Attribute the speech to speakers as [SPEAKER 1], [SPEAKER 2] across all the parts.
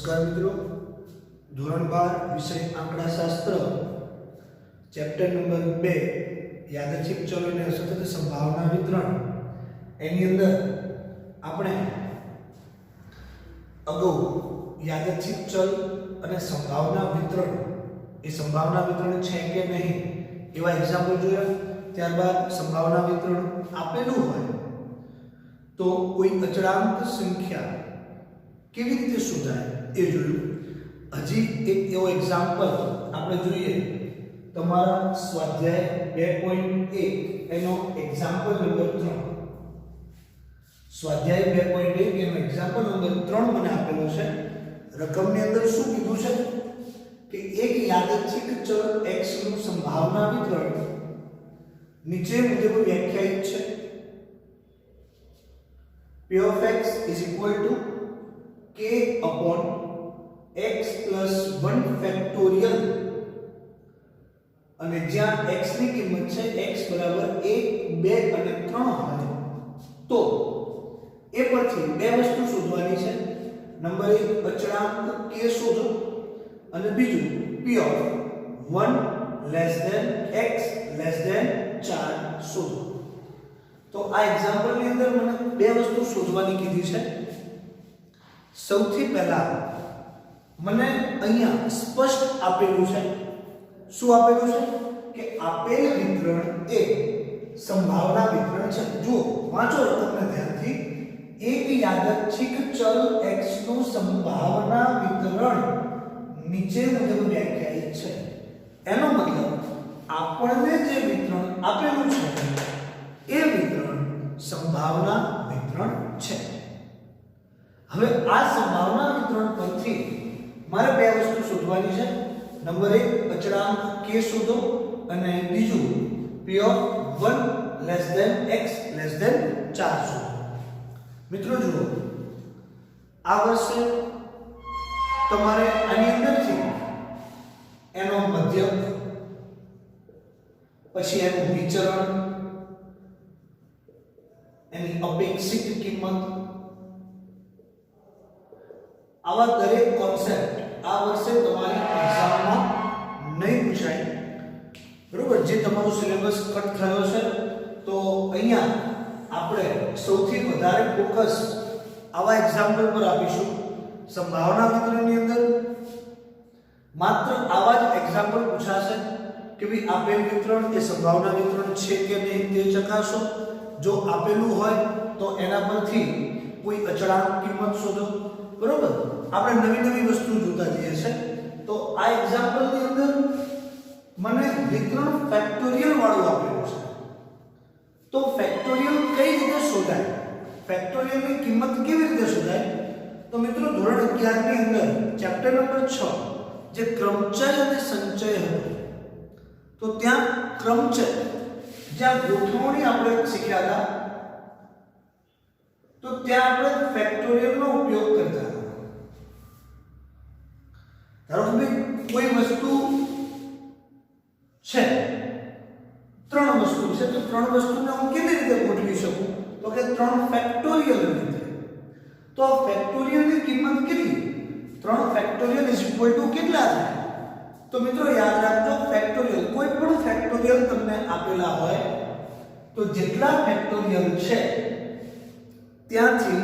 [SPEAKER 1] નમસ્કાર મિત્રો, ધોરણ 12 વિષય આંકડાશાસ્ત્ર ચેપ્ટર નંબર 2 યાદચ્છિક ચલો અને સતત સંભાવના વિતરણ એની અંદર આપણે અગાઉ યાદચ્છિક ચલ અને સંભાવના વિતરણ એ સંભાવના વિતરણ છે કે નહીં એવા એક્ઝામ્પલ જોયા. ત્યારબાદ સંભાવના વિતરણ આપેલું હોય તો કોઈ અચળાંક સંખ્યા કેવી રીતે શોધાય એ જોયું. હજી એક એવો એક્ઝામ્પલ આપણે જોઈએ. તમારા સ્વાધ્યાય 2.1 એનો એક્ઝામ્પલ નંબર 3. સ્વાધ્યાય 2.1 એનો એક્ઝામ્પલ નંબર 3 મને આપેલો છે. રકમની અંદર શું કીધું છે કે એક યાદચ્છિક ચલ x નું સંભાવના વિતરણ નીચે મુજબ વ્યાખ્યાયિત છે. p of x is equal to k upon x plus 1 factorial અને જ્યાં x ની કિંમત છે x બરાબર 1 2 અને 3 હોય તો એ પરથી બે વસ્તુ શોધવાની છે. નંબર 1 અચળાંક k શોધો અને બીજું p of 1 less than x less than 4 શોધો. તો આ એક્ઝામ્પલ ની અંદર મને બે વસ્તુ શોધવાની કીધી છે. સૌથી પહેલા મને અહીંયા સ્પષ્ટ આપેલું છે. શું આપેલું છે કે આપેલ વિતરણ એ સંભાવના વિતરણ છે. જો વાંચો રકમને ધ્યાનથી. એક યાદચ્છિક ચલ x નું સંભાવના વિતરણ નીચે મુજબ વ્યાખ્યાયિત છે. એનો મતલબ આપણને જે વિતરણ આપેલું છે એ વિતરણ સંભાવના વિતરણ છે. હવે આ સંભાવના વિતરણ પરથી મારે બે વસ્તુ શોધવાની છે. નંબર 1 અચળાંક k શોધો અને બીજું p of 1 less than x less than 4 શોધો. મિત્રો જુઓ, આ વર્ષે તમારે આની અંદરથી એનો મધ્યક, પછી એનું વિચરણ, એની અપેક્ષિત કિંમત, આવા દરેક કોન્સેપ્ટ આ વર્ષે તમારી એક્ઝામમાં નહીં પૂછાય. બરોબર? જે તમારો સિલેબસ કટ થયો છે તો અહીંયા આપણે સૌથી વધારે ફોકસ આવા એક્ઝામ્પલ પર આપીશું. સંભાવના વિતરણની અંદર માત્ર આવા જ એક્ઝામ્પલ પૂછાશે કે ભાઈ આપેલ વિતરણ એ સંભાવના વિતરણ છે કે નહીં તે ચકાસો. જો આપેલું હોય તો એના પરથી કોઈ અચળાંક કિંમત શોધો. બરોબર? આપણે નવી નવી વસ્તુ જોતા જઈએ છે. તો આ એક્ઝામ્પલ ની અંદર મને વિતરણ ફેક્ટોરિયલ વાળું આપેલું છે. તો ફેક્ટોરિયલ કઈ રીતે શોધાય, ફેક્ટોરિયલ ની કિંમત કેવી રીતે શોધાય? તો મિત્રો ધોરણ 11 ની અંદર ચેપ્ટર નંબર 6 જે ક્રમચય અને સંચય હતો તો ત્યાં ક્રમચય જ્યાં ગોઠવણી આપણે શીખ્યા હતા તો ત્યાં આપણે ફેક્ટોરિયલ નો ઉપયોગ કરતા હતા. ધારો કે કોઈ વસ્તુ છે, ત્રણ વસ્તુ છે તો ત્રણ વસ્તુને હું કેવી રીતે ગોઠવી શકું? તો કે 3 ફેક્ટોરિયલ રીતે. તો ફેક્ટોરિયલ ની કિંમત કેટલી? 3 ફેક્ટોરિયલ ઇઝ ઇક્વલ ટુ કેટલા થાય? તો મિત્રો યાદ રાખજો, ફેક્ટોરિયલ કોઈ પણ ફેક્ટોરિયલ તમને આપેલા હોય તો જેટલા ફેક્ટોરિયલ છે ત્યાંથી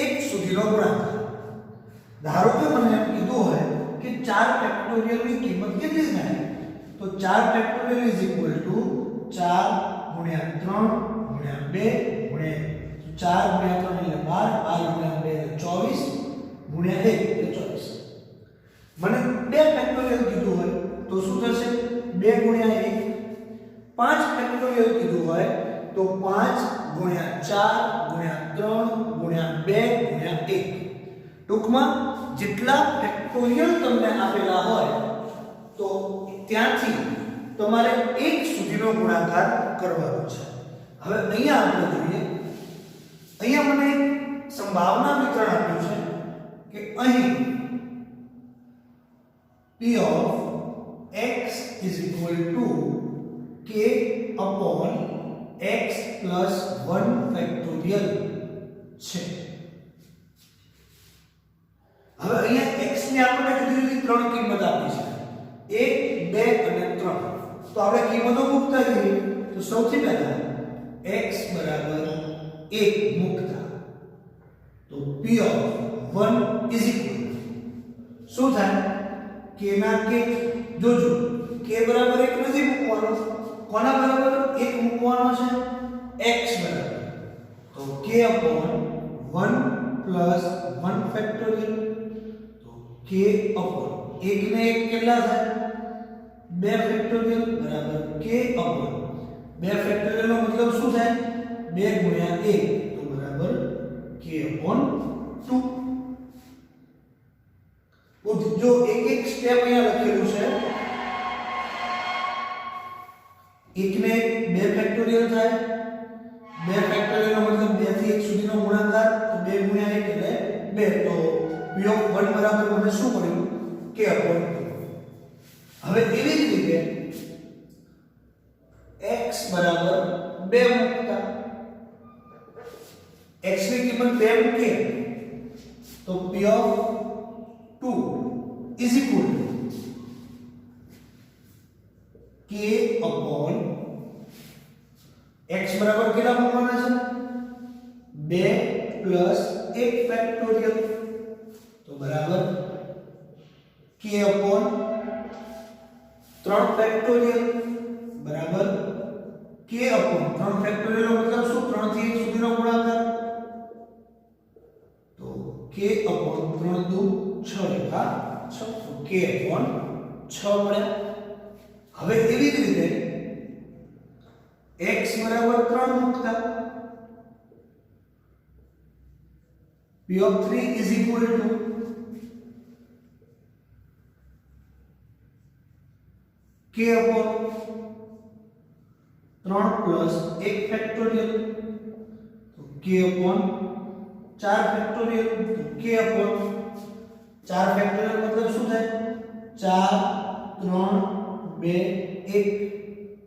[SPEAKER 1] 1 સુધીનો ગુણાકાર. ધારો કે મને એમ કીધું હોય કે 4 ફેક્ટોરિયલ ની કિંમત કેટલી થાય? તો 4 ફેક્ટોરિયલ ઇઝ ઇક્વલ ટુ 4 ગુણ્યા 3 ગુણ્યા 2 ગુણ્યા 4 ગુણ્યા 3 એટલે 12 12 ગુણ્યા 2 એટલે 24 ગુણ્યા 1 એટલે 24. મને 2 ફેક્ટોરિયલ કીધું હોય તો શું થશે? 2 ગુણ્યા 1. 5 ફેક્ટોરિયલ કીધું હોય તો 5 ગુણ્યા 4 ગુણ્યા 3 ગુણ્યા 2 ગુણ્યા 1. ટૂંકમાં જેટલા ફેક્ટોરિયલ તમને આપેલા હોય તો ત્યાંથી તમારે 1 સુધીનો ગુણાકાર કરવાનો છે. હવે અહીંયા આપણે જોઈએ, અહીંયા મને સંભાવના વિતરણ આપ્યું છે કે અહીં p of x is equal to k upon x plus 1 factorial છે. હવે અહીંયા x ની આપણને જુદી જુદી ત્રણ કિંમત આપી છે 1 2 અને 3 તો આપણે કિંમતો મૂકતા જઈએ તો સૌથી પહેલા x બરાબર 1 મૂકતા તો p of 1 is equal શું થાય k ના k જોજો k બરાબર 1 નથી મૂકવાનો કોના બરાબર 1 મૂકવાનો છે x બરાબર તો k upon 1 plus 1 factorial તો k upon 1 ને 1 કેટલા થાય 2 factorial બરાબર k upon 2 factorial નો મતલબ શું થાય 2 ગુણ્યા 1 તો બરાબર k upon 2 જો એક એક સ્ટેપ અહીંયા લખેલું છે 1 ને 2 ફેક્ટોરિયલ થાય 2 ફેક્ટોરિયલ નો મતલબ 2 થી 1 સુધીનો ગુણાકાર તો 2 ગુણ્યા 1 એટલે 2 તો p of 1 બરાબર મને શું મળ્યું k upon 2 હવે એવી જ રીતે x બરાબર 2 મૂકતા x ની કિંમત 2 મૂકીએ તો p of 2 is equal to k upon x બરાબર કેટલા મૂકવાના છે 2 plus 1 ફેક્ટોરિયલ તો બરાબર k upon 3 ફેક્ટોરિયલ બરાબર k upon 3 ફેક્ટોરિયલ નો મતલબ શું 3 થી 1 સુધીનો ગુણાકાર તો k upon 3 દુ 6 એકા 6 તો k upon 6 મળ્યા હવે એવી જ રીતે x બરાબર 3 મૂકતા p of 3 is equal to k upon 3 plus 1 factorial તો k upon 4 ફેક્ટોરિયલ તો k upon 4 ફેક્ટોરિયલ મતલબ શું થાય 4 3 2 1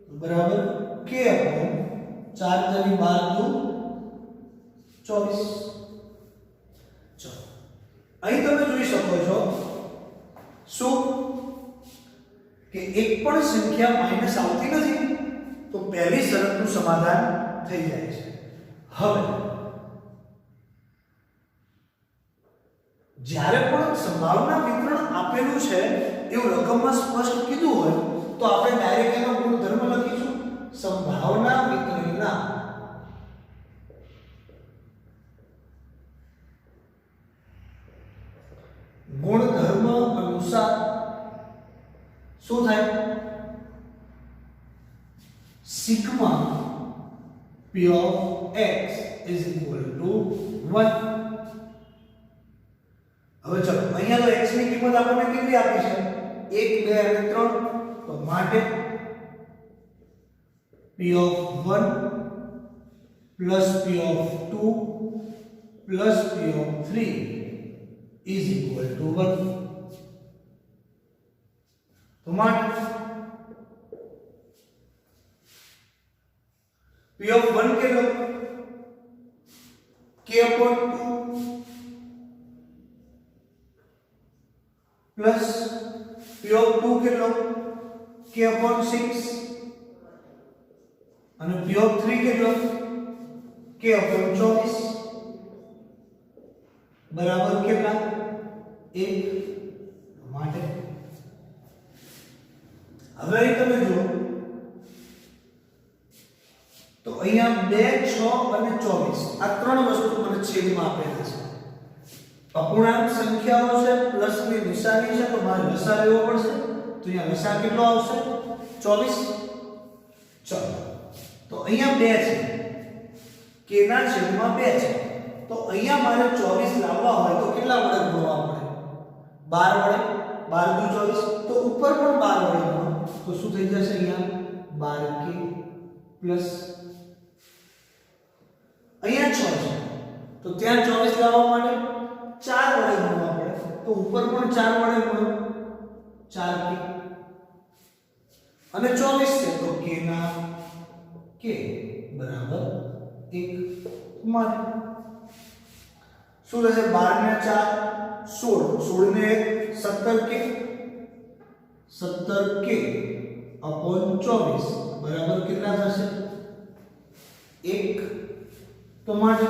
[SPEAKER 1] તો બરાબર k upon 4 તેની 12 દુ 24 ચલો અહીં તમે જોઈ શકો છો શું કે એક પણ સંખ્યા માઈનસ આવતી નથી તો પહેલી શરતનું સમાધાન થઈ જાય છે હવે જ્યારે પણ સંભાવના વિતરણ આપેલું છે એવું રકમમાં સ્પષ્ટ કીધું હોય તો આપણે ડાયરેક્ટ એનો ગુણધર્મ લખીશું સંભાવના વિતરણના ગુણધર્મ અનુસાર શું થાય sigma p of x is equal to 1 હવે ચલો અહીંયા તો x ની કિંમત આપણને કેટલી આપી છે 1 2 અને 3 તો માટે p of 1 plus p of 2 plus p of 3 is equal to 1 તો માટે p of 1 કેટલો k upon 2 plus p of 2 કેટલો k upon 6 અને p of 3 કેટલો k upon 24 બરાબર કેટલા 1 માટે હવે અહીં તમે જુઓ તો અહીંયા 2 6 અને 24 આ ત્રણ વસ્તુ મને છેદમાં આપેલા છે અપૂર્ણાંક સંખ્યાઓ છે પ્લસ ની નિશાની છે તો મારે લસા લેવો પડશે તો અહીંયા લસા કેટલો આવશે 24 ચલો તો અહીંયા 2 છે k ના છેદમાં 2 છે તો અહીંયા મારે 24 લાવવા હોય તો કેટલા વડે ગુણવા પડે 12 વડે 12 દુ 24 તો ઉપર પણ 12 વડે ગુણો તો શું થઈ જશે અહીંયા 12k પ્લસ અહીંયા 6 છે તો ત્યાં 24 લાવવા માટે 4 વડે ગુણવા પડે તો ઉપર પણ 4 વડે ગુણો 4k અને 24 છે તો k ના k બરાબર 1 માટે શું થશે 12 ને 4 16 16 ને 1 17k 17k upon 24 બરાબર કેટલા થશે 1 તો મારે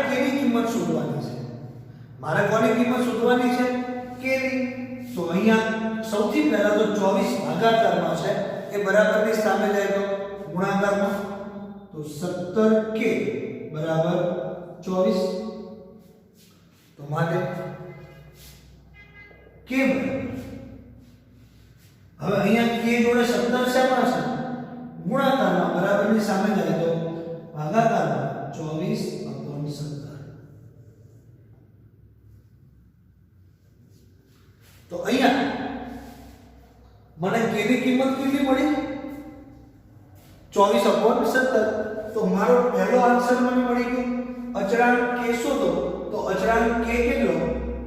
[SPEAKER 1] k ની કિંમત શોધવાની છે મારે કોની કિંમત શોધવાની છે k ની તો અહીંયા સૌથી પહેલા તો 24 ભાગાકારમાં છે એ બરાબરની સામે જાય તો ગુણાકારમાં તો 17k બરાબર 24 તો માટે k હવે અહીંયા k જોડે 17 શેમાં છે ગુણાકારમાં બરાબરની સામે જાય તો ભાગાકારમાં 24/17 તો અહીંયા મને k ની કિંમત કેટલી મળી 24/17 તો મારો પહેલો આન્સર મને મળી ગયો અચળાંક k શોધો તો અચળાંક k કેટલો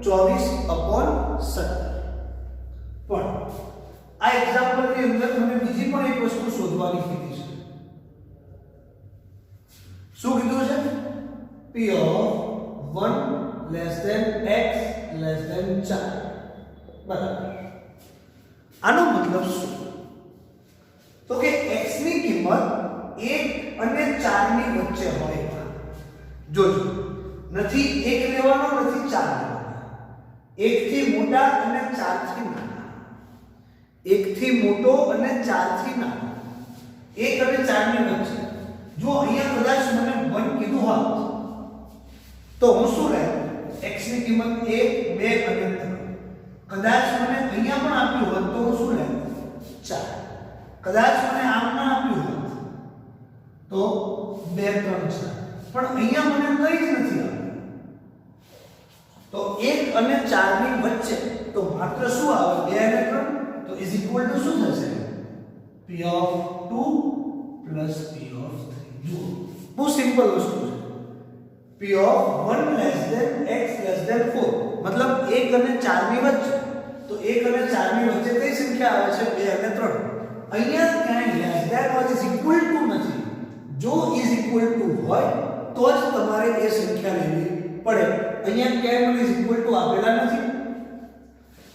[SPEAKER 1] 24/17 પણ આ એક્ઝામ્પલ ની અંદર મને બીજી પણ એક વસ્તુ શોધવાની કીધી છે શું કીધું છે p of 1 less than x less than 4 બરાબર આનો મતલબ શું તો કે x ની કિંમત 1 અને 4 ની વચ્ચે હોય જોજો નથી 1 લેવાનો નથી 4 લેવાનો 1 થી મોટા અને 4 થી નાના 1 થી મોટો અને 4 થી નાનો 1 અને 4 ની વચ્ચે જો અહીંયા કદાચ મને 1 કીધું હોત તો હું શું લે x ની કિંમત 1 2 અને 3 કદાચ મને અહીંયા પણ આપ્યું હોત તો હું શું લે 4 કદાચ મને આમ ના આપ્યું હોત તો 2 3 4 પણ અહીંયા મને કંઈ જ નથી આપ્યું તો 1 અને 4 ની વચ્ચે તો માત્ર શું આવે 2 અને 3 તો ઇઝ ઇક્વલ ટુ શું થશે p of 2 plus p of 3 જુઓ બહુ સિમ્પલ વસ્તુ છે p of 1 less than x less than 4 મતલબ 1 અને 4 ની વચ્ચે તો 1 અને 4 ની વચ્ચે કઈ સંખ્યા આવે છે 2 અને 3 અહીંયા ક્યાંય less than or is equal to નથી જો ઇઝ ઇક્વલ ટુ હોય તો જ તમારે એ સંખ્યા લેવી પડે અહીંયા ક્યાંય મને ઇઝ ઇક્વલ ટુ આપેલા નથી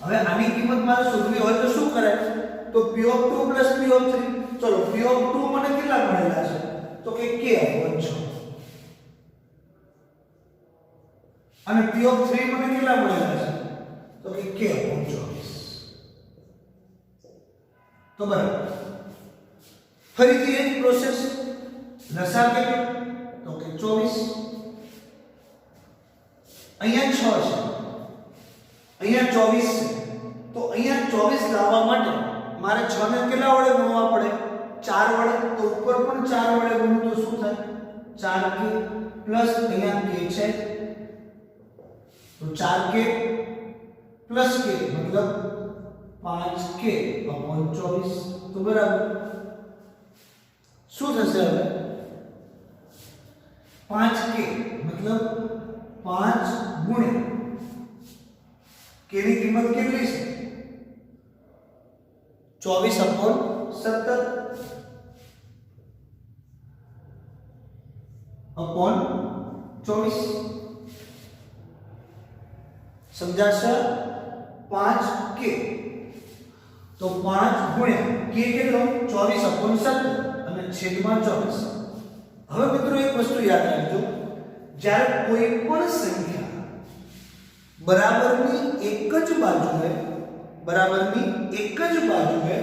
[SPEAKER 1] હવે આની કિંમત મારે શોધવી હોય તો શું કરાય તો p of 2 plus p of 3 ચલો p of 2 મને કેટલા મળેલા છે તો કે k upon 6 અને p of 3 મને કેટલા મળેલા છે તો કે k upon 24 તો બરાબર ફરીથી એ જ પ્રોસેસ લસા કેટલો તો કે 24 અહીંયા 6 છે અહીંયા 24 છે તો અહીંયા 24 લાવવા માટે મારે 6 ને કેટલા વડે ગુણવા પડે 4 વડે તો ઉપર પણ 4 વડે ગુણું તો શું થાય 4k પ્લસ અહીંયા k છે તો 4k પ્લસ k મતલબ 5k upon 24 તો બરાબર શું થશે હવે 5k મતલબ 5 ગુણ્યા k ની કિંમત કેટલી છે 24/17 upon 24 સમજાશે 5k તો 5 ગુણ્યા k કેટલો 24/17 અને છેદમાં 24 હવે મિત્રો એક વસ્તુ યાદ રાખજો જ્યારે કોઈ પણ સંખ્યા બરાબરની એક જ બાજુએ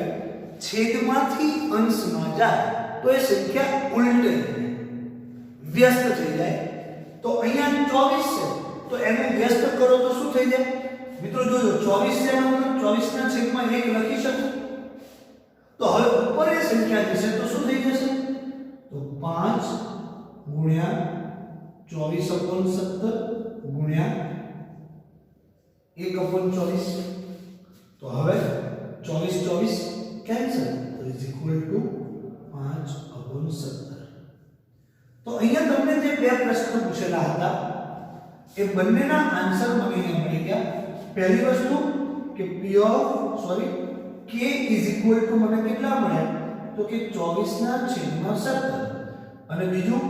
[SPEAKER 1] છેદમાંથી અંશમાં જાય તો એ સંખ્યા ઉલટે વ્યસ્ત થઈ જાય તો અહીંયા 24 છે તો એને વ્યસ્ત કરો તો શું થઈ જાય મિત્રો જોજો 24 છે એનો મતલબ 24 ના છેદમાં 1 લખી શકો તો હવે ઉપર એ સંખ્યા જશે તો શું થઈ જશે તો 5 ગુણ્યા 24/17 ગુણ્યા 1/24 તો હવે 24 કેન્સલ તો ઇઝ ઇક્વલ ટુ 5/17 તો અહીંયા તમને જે બે પ્રશ્નો પૂછેલા હતા એ બંનેના આન્સર મને અહીંયા મળી ગયા પહેલી વસ્તુ કે k ઇઝ ઇક્વલ ટુ મને કેટલા મળ્યા તો કે 24 ના છેદમાં 17 અને બીજું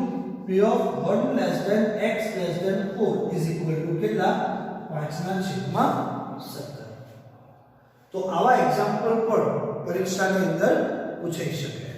[SPEAKER 1] p p of 1 less than x less than 4 is equal to કેટલા 5 ના છેદમાં 17. તો આવા એક્ઝામ્પલ પણ પરીક્ષાની અંદર પૂછાઈ શકે.